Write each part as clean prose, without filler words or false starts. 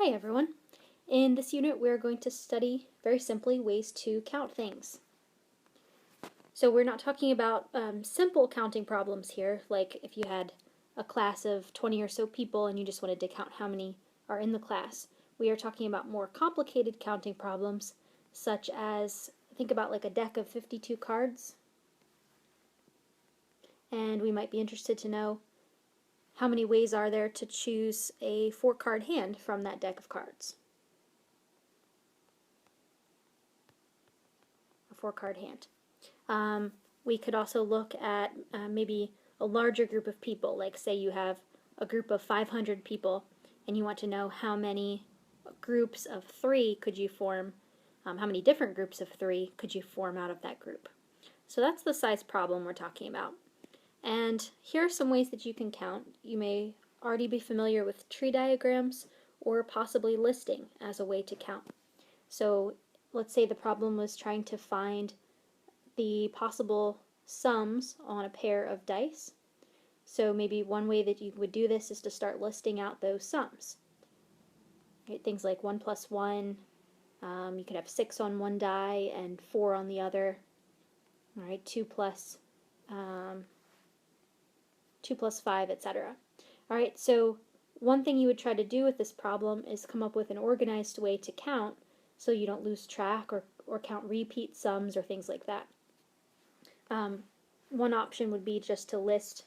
Hi everyone. In this unit we're going to study, very simply, ways to count things. So we're not talking about simple counting problems here, like if you had a class of 20 or so people and you just wanted to count how many are in the class. We are talking about more complicated counting problems, such as, think about like a deck of 52 cards, and we might be interested to know how many ways are there to choose a 4-card hand from that deck of cards. A 4-card hand. We could also look at maybe a larger group of people, like say you have a group of 500 people and you want to know how many groups of 3 could you form, how many different groups of 3 could you form out of that group. So that's the size problem we're talking about. And here are some ways that you can count. You may already be familiar with tree diagrams or possibly listing as a way to count. So let's say the problem was trying to find the possible sums on a pair of dice. So maybe one way that you would do this is to start listing out those sums. Right, things like 1 plus 1, you could have 6 on one die and 4 on the other. All right, 2 plus 5, etc. All right, so one thing you would try to do with this problem is come up with an organized way to count so you don't lose track or count repeat sums or things like that. One option would be just to list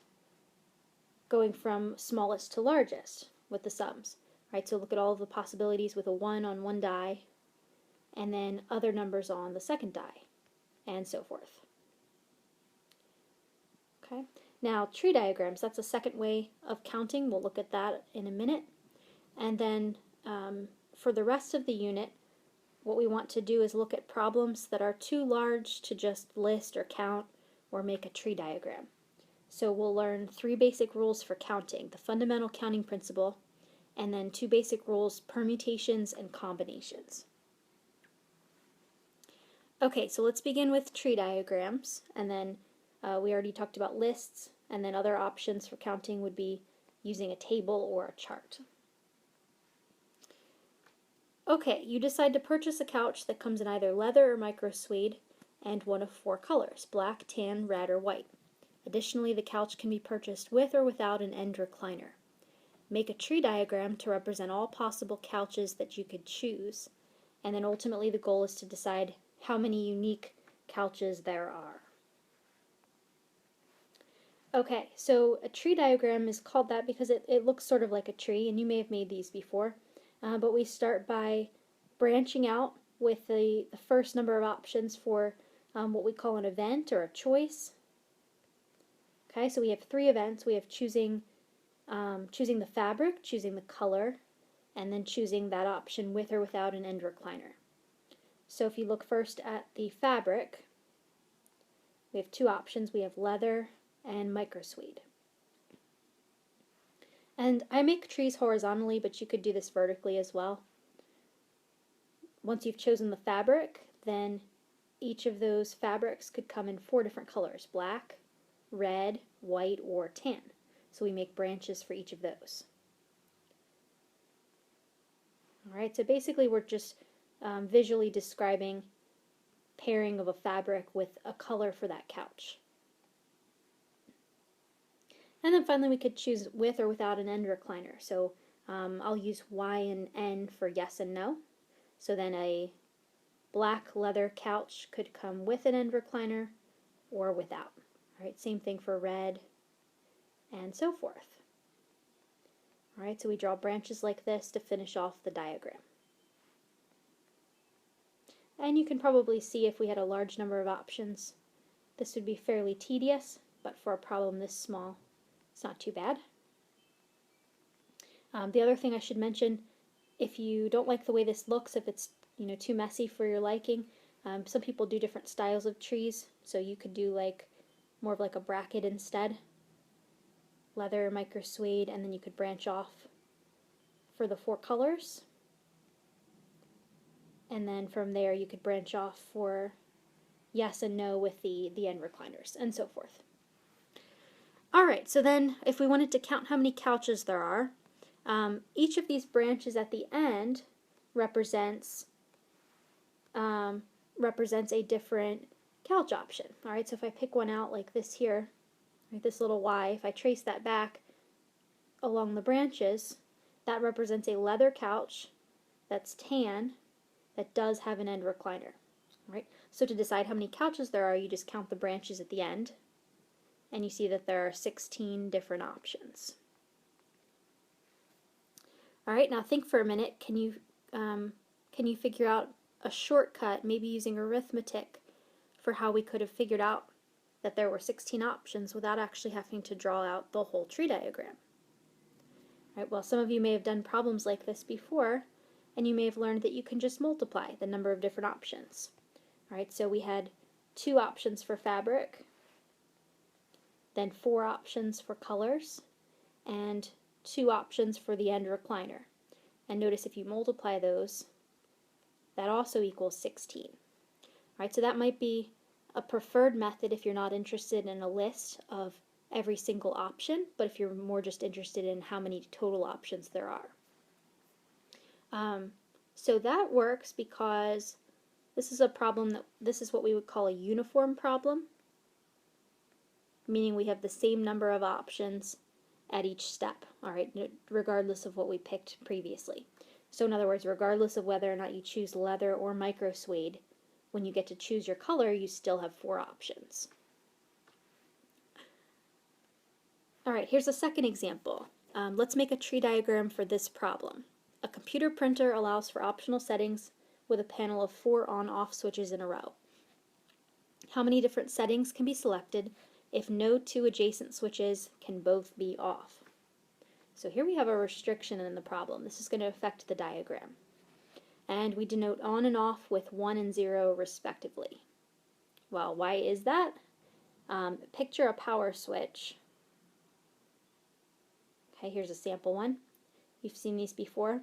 going from smallest to largest with the sums. Right, so look at all of the possibilities with a 1 on one die and then other numbers on the second die and so forth. Okay. Now, tree diagrams, that's a second way of counting. We'll look at that in a minute. And then for the rest of the unit, what we want to do is look at problems that are too large to just list or count or make a tree diagram. So we'll learn 3 basic rules for counting, the fundamental counting principle, and then 2 basic rules, permutations and combinations. Okay, so let's begin with tree diagrams, and then we already talked about lists, and then other options for counting would be using a table or a chart. Okay, you decide to purchase a couch that comes in either leather or micro suede and one of 4 colors, black, tan, red, or white. Additionally, the couch can be purchased with or without an end recliner. Make a tree diagram to represent all possible couches that you could choose, and then ultimately the goal is to decide how many unique couches there are. Okay, so a tree diagram is called that because it looks sort of like a tree, and you may have made these before, but we start by branching out with the first number of options for what we call an event or a choice. Okay, so we have 3 events. We have choosing the fabric, choosing the color, and then choosing that option with or without an end recliner. So if you look first at the fabric, we have 2 options. We have leather and micro suede. And I make trees horizontally, but you could do this vertically as well. Once you've chosen the fabric, then each of those fabrics could come in 4 different colors, black, red, white, or tan. So we make branches for each of those. Alright, so basically we're just visually describing pairing of a fabric with a color for that couch. And then finally we could choose with or without an end recliner. So I'll use Y and N for yes and no. So then a black leather couch could come with an end recliner or without. Alright, same thing for red and so forth. Alright, so we draw branches like this to finish off the diagram. And you can probably see if we had a large number of options, this would be fairly tedious, but for a problem this small, it's not too bad. The other thing I should mention, if you don't like the way this looks, if it's too messy for your liking, some people do different styles of trees, so you could do like more of like a bracket instead. Leather, micro suede, and then you could branch off for the 4 colors. And then from there you could branch off for yes and no with the end recliners, and so forth. Alright, so then if we wanted to count how many couches there are, Each of these branches at the end represents a different couch option. All right, so if I pick one out like this here, right, this little Y, if I trace that back along the branches, that represents a leather couch that's tan that does have an end recliner. All right, so to decide how many couches there are, you just count the branches at the end, and you see that there are 16 different options. All right, now think for a minute. Can you figure out a shortcut, maybe using arithmetic, for how we could have figured out that there were 16 options without actually having to draw out the whole tree diagram? All right, well, some of you may have done problems like this before, and you may have learned that you can just multiply the number of different options. All right, so we had 2 options for fabric, then 4 options for colors, and 2 options for the end recliner. And notice if you multiply those, that also equals 16. All right, so that might be a preferred method if you're not interested in a list of every single option, but if you're more just interested in how many total options there are. So that works because this is a problem this is what we would call a uniform problem, meaning we have the same number of options at each step, all right, regardless of what we picked previously. So in other words, regardless of whether or not you choose leather or micro suede, when you get to choose your color, you still have 4 options. All right, here's a second example. Let's make a tree diagram for this problem. A computer printer allows for optional settings with a panel of 4 on-off switches in a row. How many different settings can be selected if no 2 adjacent switches can both be off? So here we have a restriction in the problem. This is going to affect the diagram. And we denote on and off with 1 and 0 respectively. Well, why is that? Picture a power switch. Okay, here's a sample one. You've seen these before.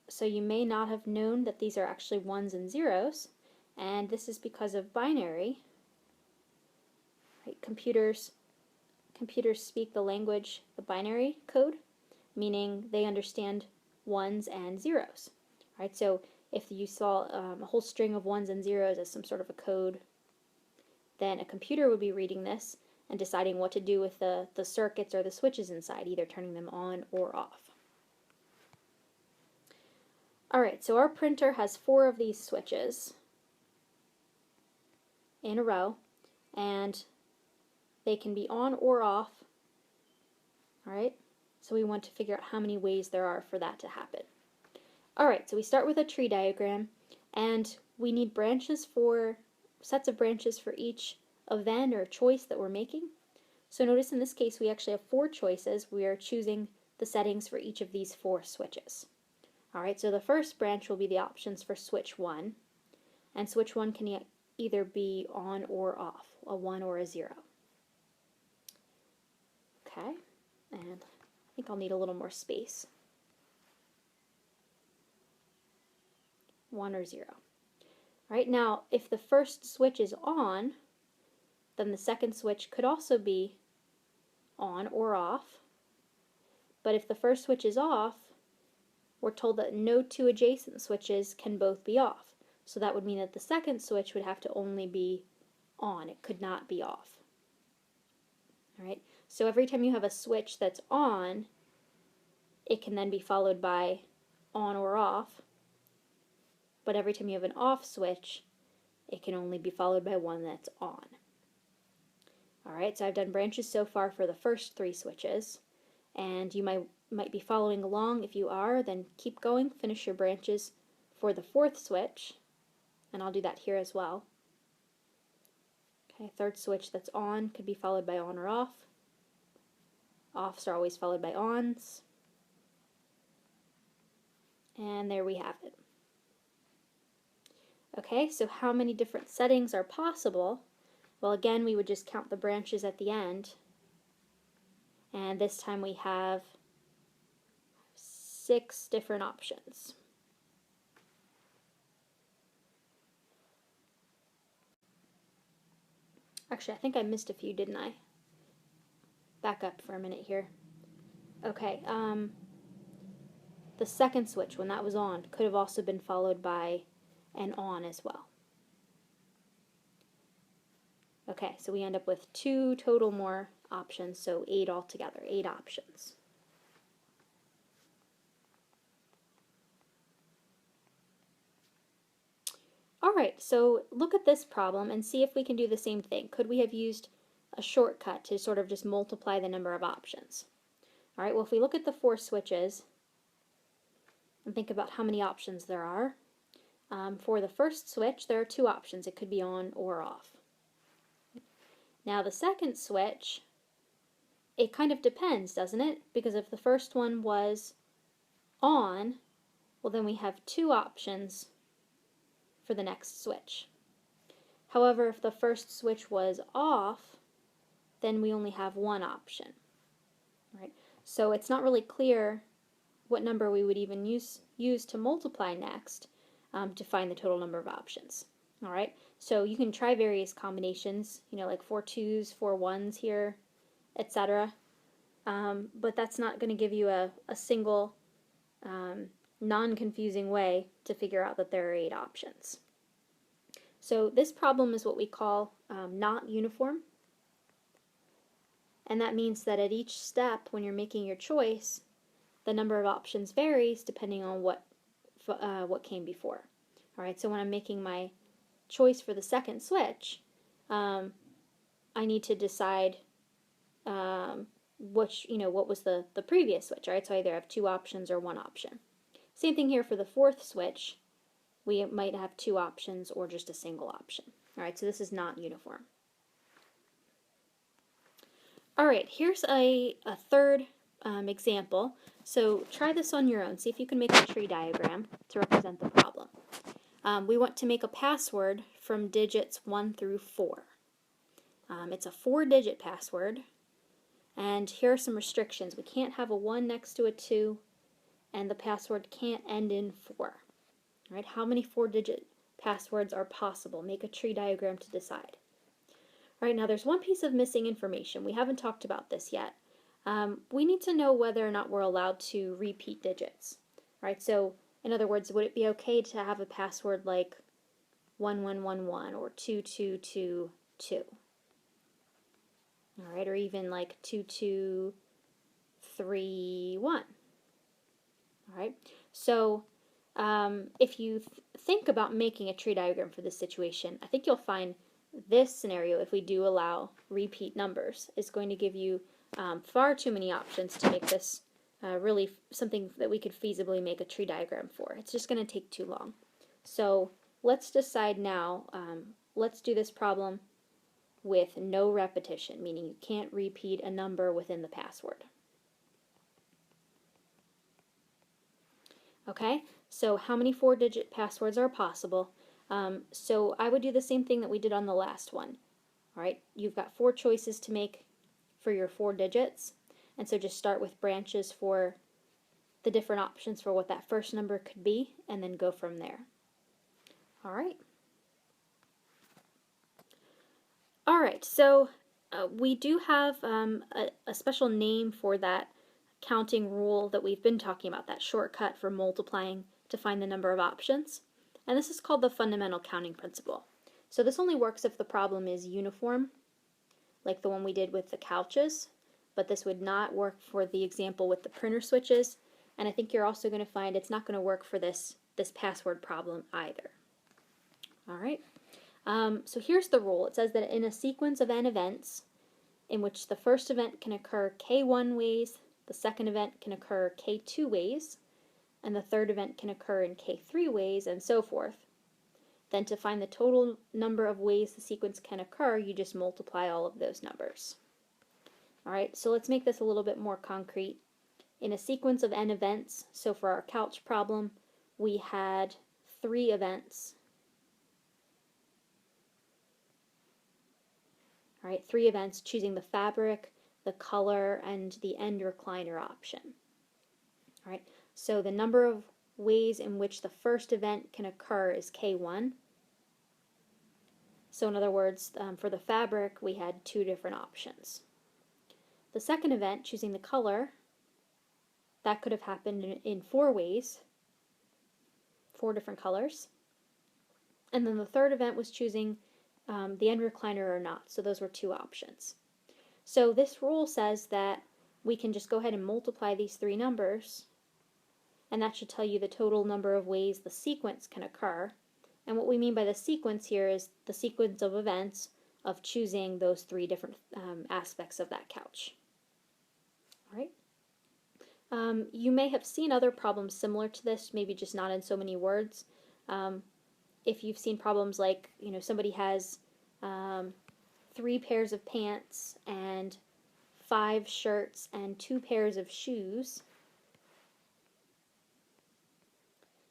So you may not have known that these are actually 1s and 0s, and this is because of binary. Right? Computers speak the language, the binary code, meaning they understand 1s and 0s. Right? So if you saw a whole string of 1s and 0s as some sort of a code, then a computer would be reading this and deciding what to do with the circuits or the switches inside, either turning them on or off. Alright, so our printer has 4 of these switches in a row, and they can be on or off. Alright, so we want to figure out how many ways there are for that to happen. Alright, so we start with a tree diagram, and we need sets of branches for each event or choice that we're making. So notice in this case we actually have 4 choices. We are choosing the settings for each of these 4 switches. Alright, so the first branch will be the options for switch 1, and switch 1 can either be on or off, a 1 or a 0. Okay, and I think I'll need a little more space. 1 or 0. Right, now if the first switch is on, then the second switch could also be on or off. But if the first switch is off, we're told that no 2 adjacent switches can both be off. So that would mean that the second switch would have to only be on. It could not be off. All right. So every time you have a switch that's on, it can then be followed by on or off. But every time you have an off switch, it can only be followed by one that's on. Alright, so I've done branches so far for the first 3 switches, and you might be following along. If you are, then keep going, finish your branches for the 4th switch, and I'll do that here as well. Okay, 3rd switch that's on could be followed by on or off. Offs are always followed by ons. And there we have it. Okay, so how many different settings are possible? Well, again, we would just count the branches at the end. And this time we have 6 different options. Actually, I think I missed a few, didn't I? Back up for a minute here. Okay, the second switch, when that was on, could have also been followed by an on as well. Okay, so we end up with 2 total more options, so 8 altogether, 8 options. Alright, so look at this problem and see if we can do the same thing. Could we have used a shortcut to sort of just multiply the number of options? Alright, well if we look at the 4 switches and think about how many options there are, for the first switch there are 2 options. It could be on or off. Now the second switch, it kind of depends, doesn't it? Because if the first one was on, well then we have 2 options for the next switch. However, if the first switch was off, then we only have 1 option. Right? So it's not really clear what number we would even use to multiply next to find the total number of options. Alright, so you can try various combinations, like 4 2s, 4 1s here, etc. But that's not going to give you a single non-confusing way to figure out that there are 8 options. So this problem is what we call not uniform, and that means that at each step when you're making your choice, the number of options varies depending on what came before. Alright, so when I'm making my choice for the second switch, I need to decide what was the previous switch, right? So I either have 2 options or 1 option. Same thing here for the fourth switch. We might have 2 options or just a single option. Alright, so this is not uniform. Alright, here's a third example. So try this on your own. See if you can make a tree diagram to represent the problem. We want to make a password from digits 1 through 4. It's a 4-digit password, and here are some restrictions. We can't have a 1 next to a 2, and the password can't end in 4. All right, how many 4-digit passwords are possible? Make a tree diagram to decide. All right, now there's one piece of missing information. We haven't talked about this yet. We need to know whether or not we're allowed to repeat digits. All right, so in other words, would it be okay to have a password like 1111 or 2222? All right, or even like 2231. All right, so if you think about making a tree diagram for this situation, I think you'll find this scenario, if we do allow repeat numbers, is going to give you far too many options to make this really something that we could feasibly make a tree diagram for. It's just going to take too long. So let's decide now, let's do this problem with no repetition, meaning you can't repeat a number within the password. Okay, so how many 4-digit passwords are possible? So I would do the same thing that we did on the last one. All right, you've got 4 choices to make for your 4 digits, and so just start with branches for the different options for what that first number could be, and then go from there. All right. All right, so we do have a special name for that counting rule that we've been talking about, that shortcut for multiplying to find the number of options. And this is called the fundamental counting principle. So this only works if the problem is uniform, like the one we did with the couches, but this would not work for the example with the printer switches, and I think you're also going to find it's not going to work for this password problem either. All right. So here's the rule. It says that in a sequence of n events, in which the first event can occur k1 ways, the second event can occur k2 ways, and the third event can occur in k3 ways, and so forth. Then to find the total number of ways the sequence can occur, you just multiply all of those numbers. Alright, so let's make this a little bit more concrete. In a sequence of n events, so for our couch problem, we had 3 events. Alright, 3 events, choosing the fabric, the color, and the end recliner option. Alright, so the number of ways in which the first event can occur is k1. So in other words, for the fabric, we had 2 different options. The second event, choosing the color, that could have happened in 4 ways, 4 different colors. And then the third event was choosing the end recliner or not. So those were 2 options. So this rule says that we can just go ahead and multiply these 3 numbers, and that should tell you the total number of ways the sequence can occur. And what we mean by the sequence here is the sequence of events of choosing those 3 different aspects of that couch. All right. You may have seen other problems similar to this, maybe just not in so many words. If you've seen problems like, somebody has 3 pairs of pants and 5 shirts and 2 pairs of shoes,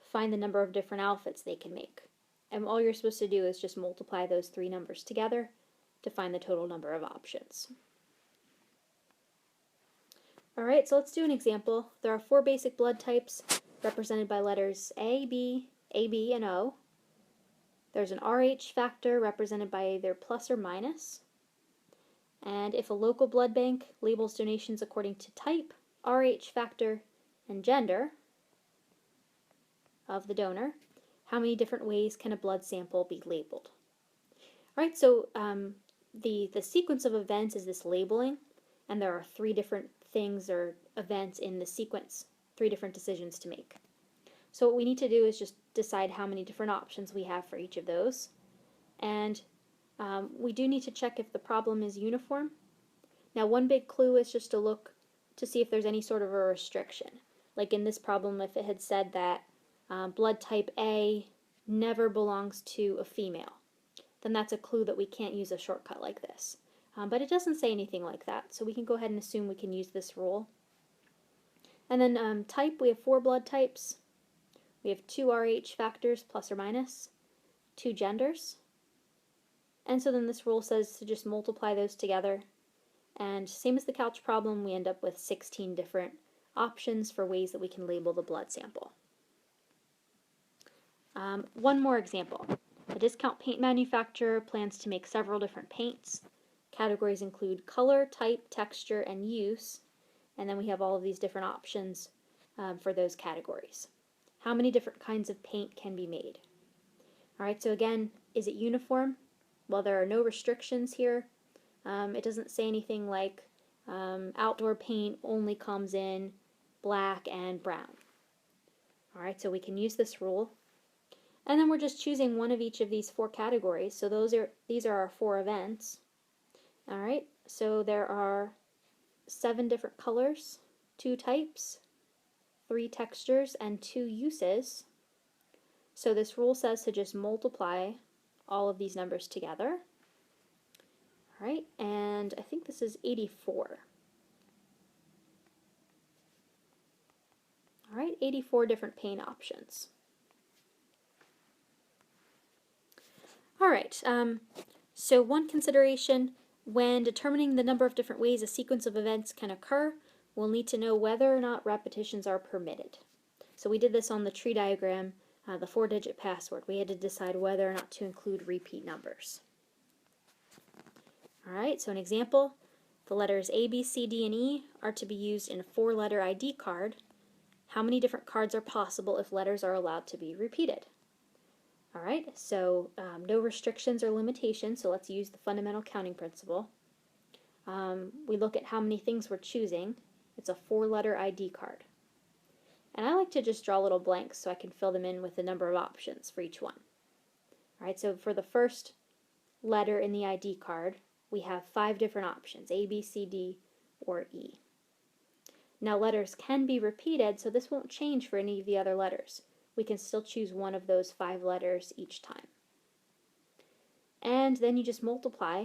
find the number of different outfits they can make. And all you're supposed to do is just multiply those 3 numbers together to find the total number of options. Alright, so let's do an example. There are 4 basic blood types represented by letters A, B, AB, and O. There's an RH factor represented by either plus or minus. And if a local blood bank labels donations according to type, RH factor, and gender of the donor, how many different ways can a blood sample be labeled? Alright, so the sequence of events is this labeling, and there are 3 different things or events in the sequence, 3 different decisions to make. So what we need to do is just decide how many different options we have for each of those. And we do need to check if the problem is uniform. Now, one big clue is just to look to see if there's any sort of a restriction. Like in this problem, if it had said that blood type A never belongs to a female, then that's a clue that we can't use a shortcut like this. But it doesn't say anything like that, so we can go ahead and assume we can use this rule. And then type, we have 4 blood types. We have 2 RH factors, plus or minus, 2 genders. And so then this rule says to just multiply those together. And same as the couch problem, we end up with 16 different options for ways that we can label the blood sample. One more example. A discount paint manufacturer plans to make several different paints. Categories include color, type, texture, and use. And then we have all of these different options for those categories. How many different kinds of paint can be made? Alright, so again, is it uniform? Well, there are no restrictions here. It doesn't say anything like outdoor paint only comes in black and brown. Alright, so we can use this rule. And then we're just choosing one of each of these 4 categories. So these are our 4 events. Alright, so there are 7 different colors, 2 types, 3 textures, and 2 uses. So this rule says to just multiply all of these numbers together. Alright, and I think this is 84. Alright, 84 different paint options. Alright, so one consideration when determining the number of different ways a sequence of events can occur, we'll need to know whether or not repetitions are permitted. So we did this on the tree diagram, the 4-digit password. We had to decide whether or not to include repeat numbers. Alright, so an example, the letters A, B, C, D, and E are to be used in a 4-letter ID card. How many different cards are possible if letters are allowed to be repeated? Alright, so no restrictions or limitations, so let's use the fundamental counting principle. We look at how many things we're choosing. It's a 4-letter ID card. And I like to just draw little blanks so I can fill them in with the number of options for each one. Alright, so for the first letter in the ID card, we have 5 different options, A, B, C, D, or E. Now letters can be repeated, so this won't change for any of the other letters. We can still choose one of those 5 letters each time. And then you just multiply,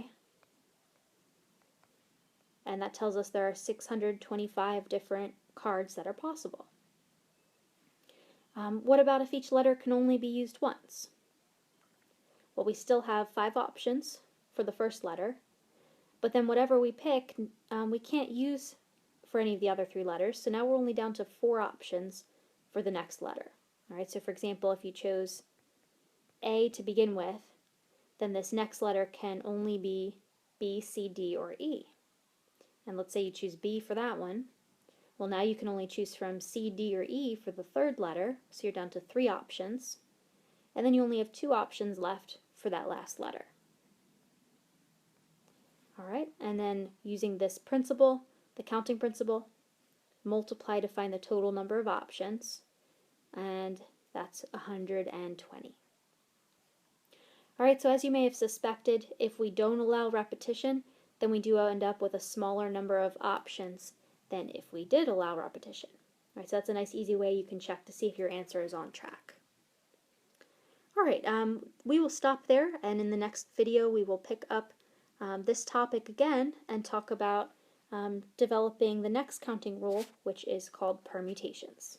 and that tells us there are 625 different cards that are possible. What about if each letter can only be used once? Well, we still have 5 options for the first letter, but then whatever we pick, we can't use for any of the other 3 letters, so now we're only down to 4 options for the next letter. Alright, so for example, if you chose A to begin with, then this next letter can only be B, C, D, or E. And let's say you choose B for that one. Well, now you can only choose from C, D, or E for the third letter, so you're down to 3 options. And then you only have 2 options left for that last letter. Alright, and then using this principle, the counting principle, multiply to find the total number of options, and that's 120. Alright, so as you may have suspected, if we don't allow repetition, then we do end up with a smaller number of options than if we did allow repetition. Alright, so that's a nice easy way you can check to see if your answer is on track. Alright, we will stop there, and in the next video we will pick up this topic again and talk about developing the next counting rule, which is called permutations.